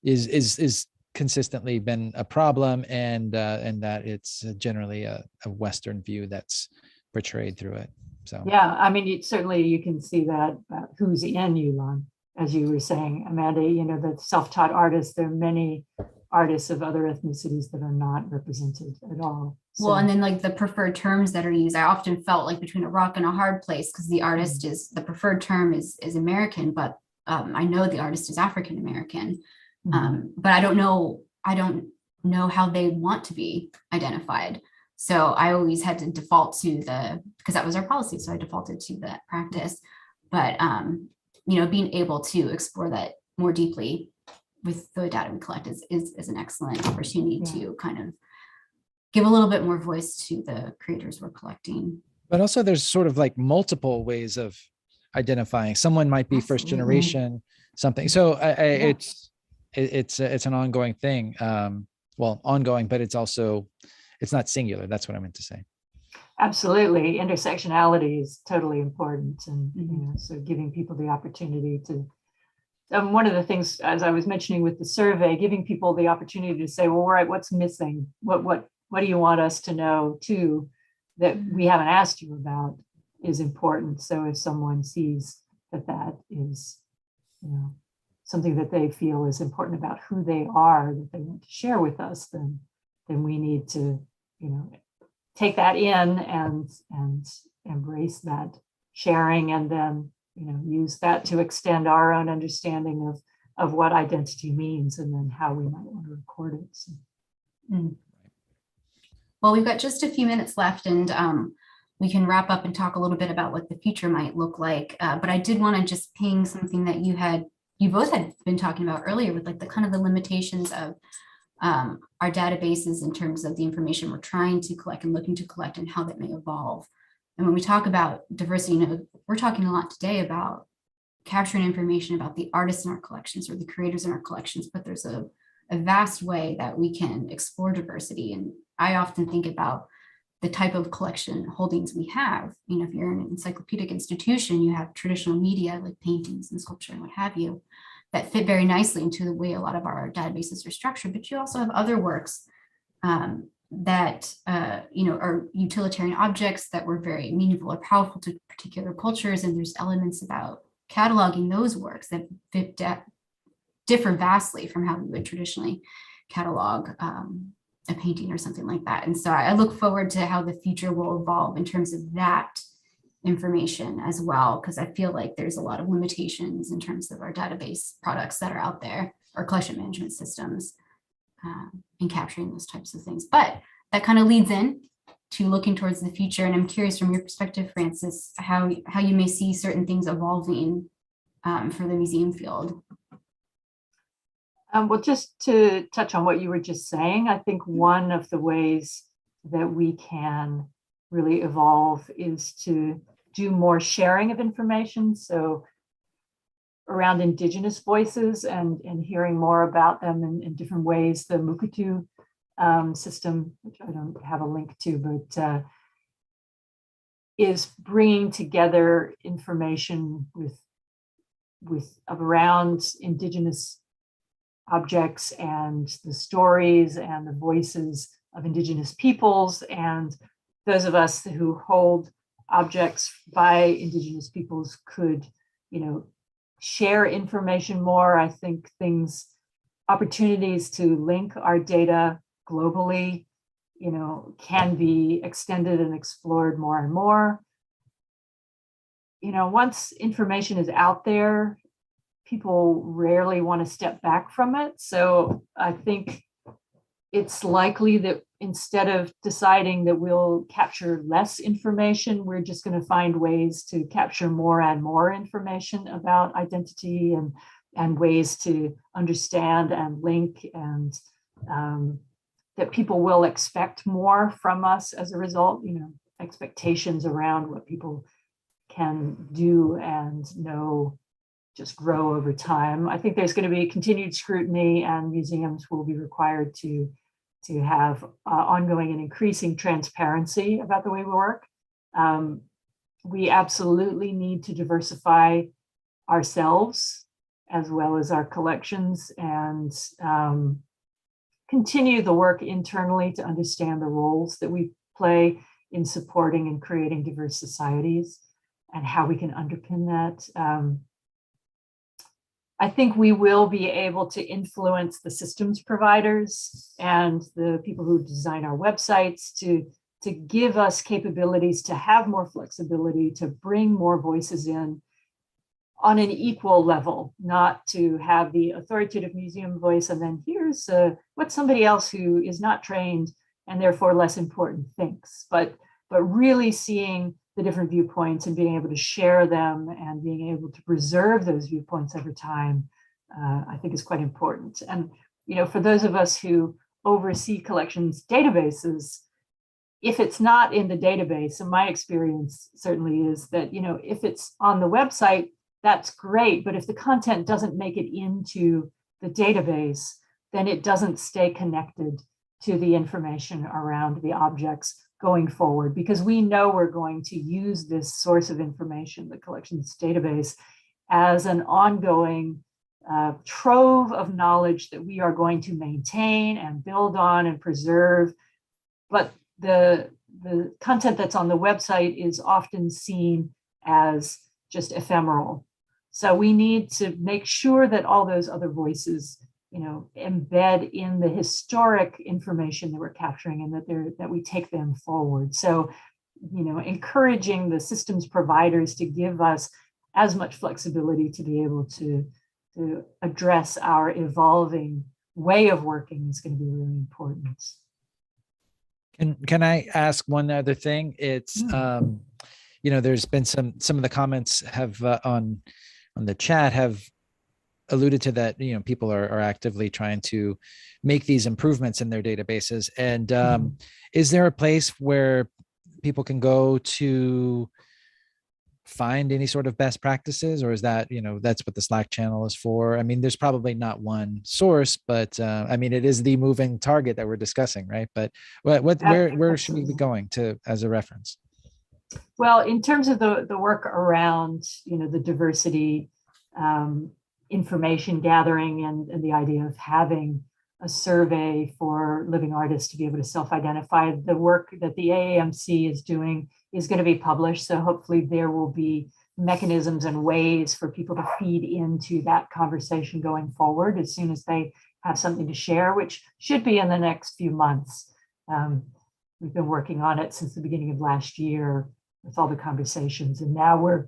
is consistently been a problem, and that it's generally a Western view that's portrayed through it. So Yeah, I mean, certainly you can see that who's in Yulan, as you were saying, Amanda, the self-taught artists, there are many artists of other ethnicities that are not represented at all. Well, and then like the preferred terms that are used, I often felt like between a rock and a hard place, because the artist is, the preferred term is American, but I know the artist is African American, but I don't know how they want to be identified. So I always had to default to because that was our policy. So I defaulted to that practice. But, being able to explore that more deeply with the data we collect is an excellent opportunity to kind of give a little bit more voice to the creators we're collecting. but also there's sort of like multiple ways of identifying. Someone might be first generation, something. So it's an ongoing thing. Well, ongoing, but it's not singular. That's what I meant to say. Absolutely. Intersectionality is totally important. And so giving people the opportunity to, one of the things, as I was mentioning with the survey, giving people the opportunity to say, well, all right, what's missing? What do you want us to know too that we haven't asked you about is important. So if someone sees that is, something that they feel is important about who they are, that they want to share with us, then we need to, take that in and embrace that sharing, and then, use that to extend our own understanding of what identity means, and then how we might want to record it. So. Well, we've got just a few minutes left, and we can wrap up and talk a little bit about what the future might look like. But I did want to just ping something that you both had been talking about earlier, with like the kind of the limitations of our databases in terms of the information we're trying to collect and looking to collect, and how that may evolve. And when we talk about diversity, we're talking a lot today about capturing information about the artists in our collections or the creators in our collections, but there's a vast way that we can explore diversity. And I often think about the type of collection holdings we have. If you're in an encyclopedic institution, you have traditional media like paintings and sculpture and what have you, that fit very nicely into the way a lot of our databases are structured. But you also have other works that are utilitarian objects that were very meaningful or powerful to particular cultures, and there's elements about cataloging those works that differ vastly from how we would traditionally catalog a painting or something like that. And so I look forward to how the future will evolve in terms of that information as well, because I feel like there's a lot of limitations in terms of our database products that are out there, or collection management systems, in capturing those types of things. But that kind of leads in to looking towards the future. And I'm curious from your perspective, Frances, how you may see certain things evolving for the museum field. Well, just to touch on what you were just saying, I think one of the ways that we can really evolve is to do more sharing of information. So around Indigenous voices and hearing more about them in different ways. The Mukutu system, which I don't have a link to, but is bringing together information with around Indigenous objects and the stories and the voices of Indigenous peoples, and those of us who hold objects by Indigenous peoples could, share information more. I think opportunities to link our data globally, can be extended and explored more and more. Once information is out there, people rarely want to step back from it. So I think it's likely that instead of deciding that we'll capture less information, we're just going to find ways to capture more and more information about identity and ways to understand and link, and that people will expect more from us as a result, expectations around what people can do and know just grow over time. I think there's going to be continued scrutiny, and museums will be required to have ongoing and increasing transparency about the way we work. We absolutely need to diversify ourselves as well as our collections, and continue the work internally to understand the roles that we play in supporting and creating diverse societies and how we can underpin that. I think we will be able to influence the systems providers and the people who design our websites to give us capabilities to have more flexibility, to bring more voices in on an equal level, not to have the authoritative museum voice and then here's what somebody else who is not trained and therefore less important thinks, but really seeing the different viewpoints and being able to share them and being able to preserve those viewpoints over time, I think is quite important. And, for those of us who oversee collections databases, if it's not in the database, and my experience certainly is that, if it's on the website, that's great. But if the content doesn't make it into the database, then it doesn't stay connected to the information around the objects going forward, because we know we're going to use this source of information, the collections database, as an ongoing trove of knowledge that we are going to maintain and build on and preserve. But the content that's on the website is often seen as just ephemeral. So we need to make sure that all those other voices, embed in the historic information that we're capturing and that we take them forward. So, encouraging the systems providers to give us as much flexibility to be able to address our evolving way of working is going to be really important. Can I ask one other thing? It's there's been some of the comments have on the chat have alluded to that, people are actively trying to make these improvements in their databases. And is there a place where people can go to find any sort of best practices, or is that, that's what the Slack channel is for? I mean, there's probably not one source, but it is the moving target that we're discussing, right? But where should we be going to as a reference? Well, in terms of the work around, the diversity, information gathering and the idea of having a survey for living artists to be able to self-identify, the work that the AAMC is doing is going to be published. So hopefully there will be mechanisms and ways for people to feed into that conversation going forward as soon as they have something to share, which should be in the next few months. We've been working on it since the beginning of last year with all the conversations, and now we're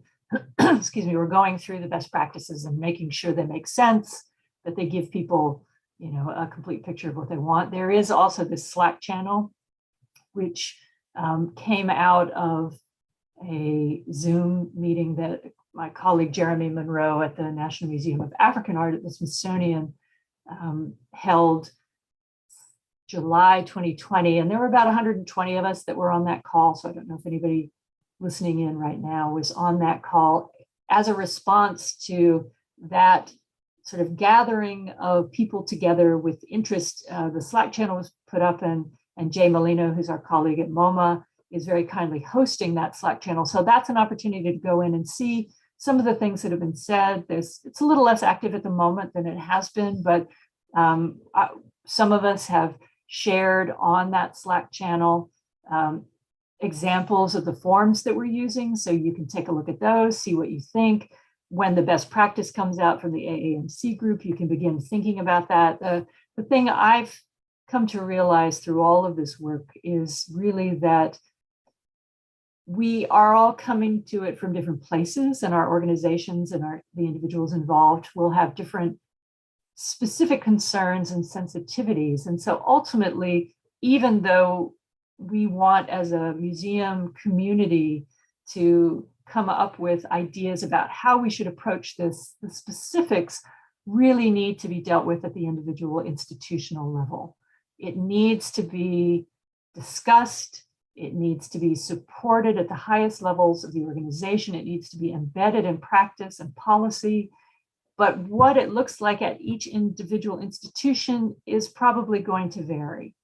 we're going through the best practices and making sure they make sense, that they give people a complete picture of what they want. There is also this Slack channel, which came out of a Zoom meeting that my colleague Jeremy Monroe at the National Museum of African Art at the Smithsonian held July 2020. And there were about 120 of us that were on that call. So I don't know if anybody listening in right now was on that call as a response to that sort of gathering of people together with interest. The Slack channel was put up, and Jay Molino, who's our colleague at MoMA, is very kindly hosting that Slack channel. So that's an opportunity to go in and see some of the things that have been said. It's a little less active at the moment than it has been, but some of us have shared on that Slack channel examples of the forms that we're using. So you can take a look at those, see what you think. When the best practice comes out from the AAMC group, you can begin thinking about that. The thing I've come to realize through all of this work is really that we are all coming to it from different places, and our organizations and the individuals involved will have different specific concerns and sensitivities. And so ultimately, even though we want as a museum community to come up with ideas about how we should approach this, the specifics really need to be dealt with at the individual institutional level. It needs to be discussed. It needs to be supported at the highest levels of the organization. It needs to be embedded in practice and policy. But what it looks like at each individual institution is probably going to vary.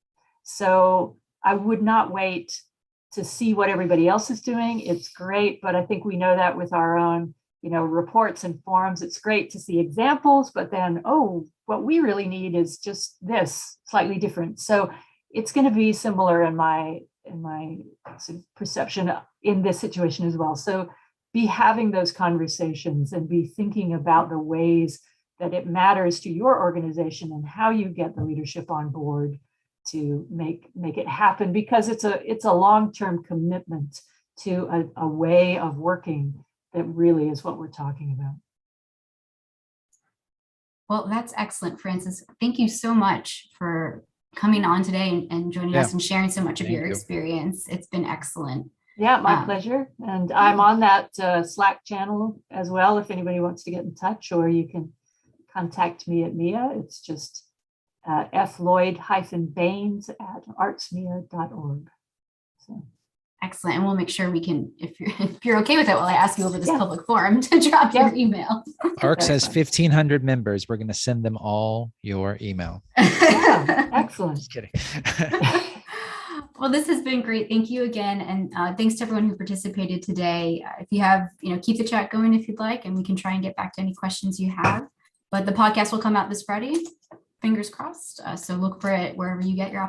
So I would not wait to see what everybody else is doing. It's great, but I think we know that with our own reports and forums. It's great to see examples, but then, what we really need is just this, slightly different. So it's going to be similar in my sort of perception in this situation as well. So be having those conversations and be thinking about the ways that it matters to your organization and how you get the leadership on board to make it happen, because it's a long-term commitment to a way of working that really is what we're talking about. Well, that's excellent, Frances. Thank you so much for coming on today and joining us and sharing so much of your experience. It's been excellent. Yeah, my pleasure. And I'm on that Slack channel as well, if anybody wants to get in touch, or you can contact me at MIA. It's just floyd-baynes at artsmia.org. So. Excellent. And we'll make sure we can, if you're okay with it, while I ask you over this public forum, to drop your email. ARCS has 1,500 members. We're going to send them all your email. Yeah, excellent. Just kidding. Well, this has been great. Thank you again. And thanks to everyone who participated today. If you have, keep the chat going if you'd like, and we can try and get back to any questions you have. But the podcast will come out this Friday. Fingers crossed. So look for it wherever you get your